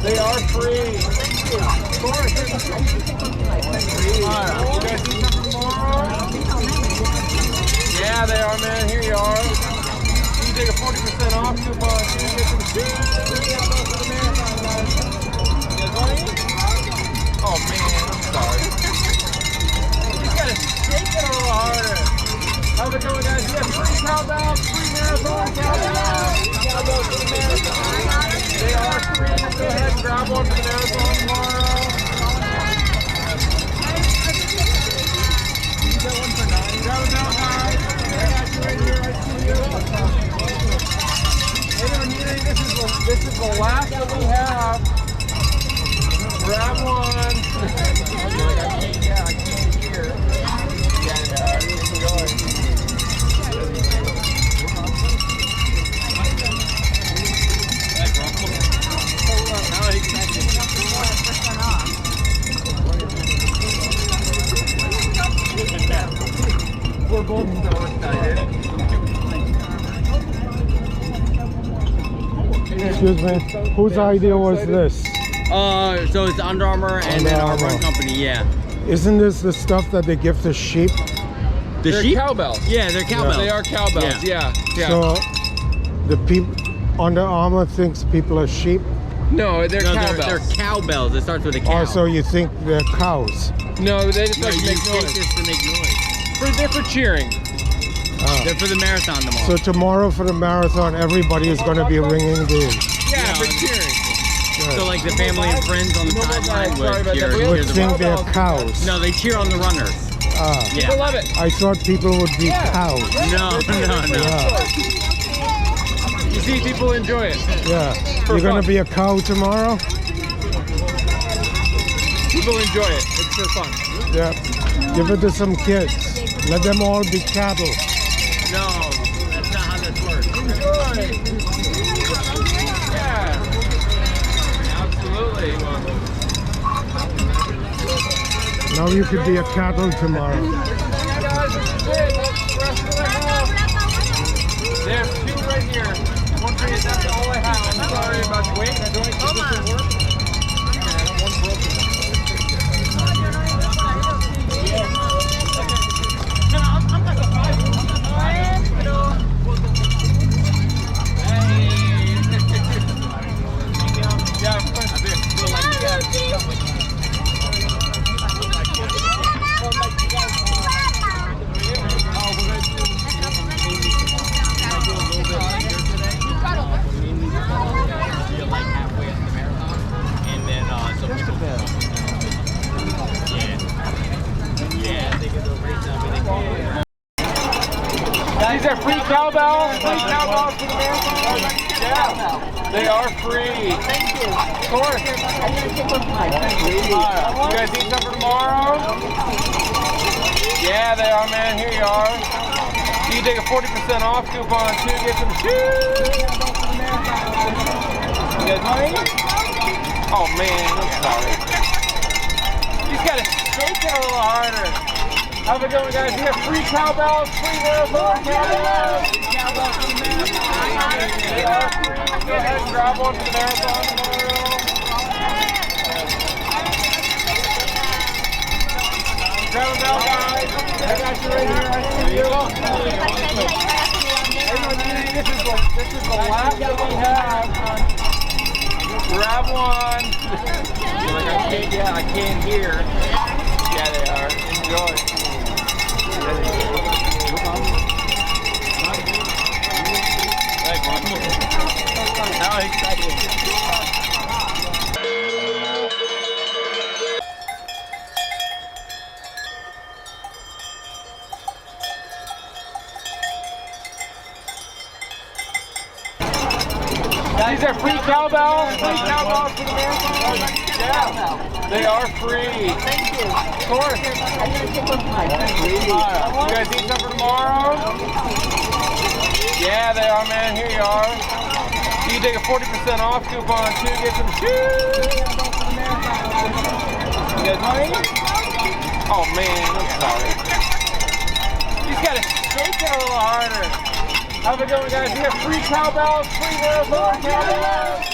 They are free. Yeah, they are, man. Here you are. You take a 40% off coupon. You get some shoes. Oh, man. I'm sorry. You just gotta shake it a little harder. How's it going, guys? You got free cowbells, free marathon cowbells. Cowbells for the marathon. They are free. Just go ahead and grab one for the marathon tomorrow. You got one for $9. Grab them out, guys. I got you right here. I see you. Anyone need any? This is the last that we have. Grab one. Yeah, I can't hear. Yeah, enjoy. We're both so excited. Excuse me, whose idea was this? So it's Under Armour and then our run company, yeah. Isn't this the stuff that they give to sheep? They're sheep? cowbells. Yeah, they're cowbells. They are cowbells, yeah. So the people, Under Armour thinks people are sheep? No, they're cowbells. They're cowbells. It starts with a cow. Oh, so you think they're cows? No, they just like to make noise. This to make noise. They're for cheering. They're for the marathon tomorrow. So tomorrow for the marathon, everybody is going to be ringing these. Yeah, for cheering. So like the family and friends on the sideline would cheer. Would think they're cows. No, they cheer on the runners. People love it. I thought people would be cows. No. Yeah. You see, people enjoy it. Yeah. You're going to be a cow tomorrow? People enjoy it. It's for fun. Yeah. Give it to some kids. Let them all be cattle. No, that's not how this works. Enjoy. Yeah. Absolutely. Now you could be a cattle tomorrow. Guys, this is it. That's the rest of the house. There's two right here. One for you. That's all I have. I'm sorry about the wait. I don't think this will work. Yeah, one broken. These are free cowbells. Free cowbells for the marathon. Yeah, they are free. Thank you. Of course. You guys need some for tomorrow? Yeah, they are, man. Here you are. You can take a 40% off coupon too. Get some shoes. You guys money? Oh man, I'm sorry. You just gotta shake it a little harder. How's it going, guys? We have free cowbells, free marathon cowbells. Cowbells for the marathon. They are free. Go ahead and grab one for the marathon tomorrow. Grab a bell, guys. I got you right here. I see you. Everyone, this is the last that we have. Grab one. You're like, I can't hear. Yeah, they are. Enjoy. How excited. These are free cowbells. Free cowbells for the marathon. Yeah, they are free. Thank you. Of course. I'm gonna take one of you guys eat some for tomorrow? Yeah, they are, man. Here you are. You can take a 40% off coupon too. Get some shoes. You guys want? Oh man, I'm sorry. You just gotta shake it a little harder. Have a good one, guys. We have free cowbells, free marathon cowbells.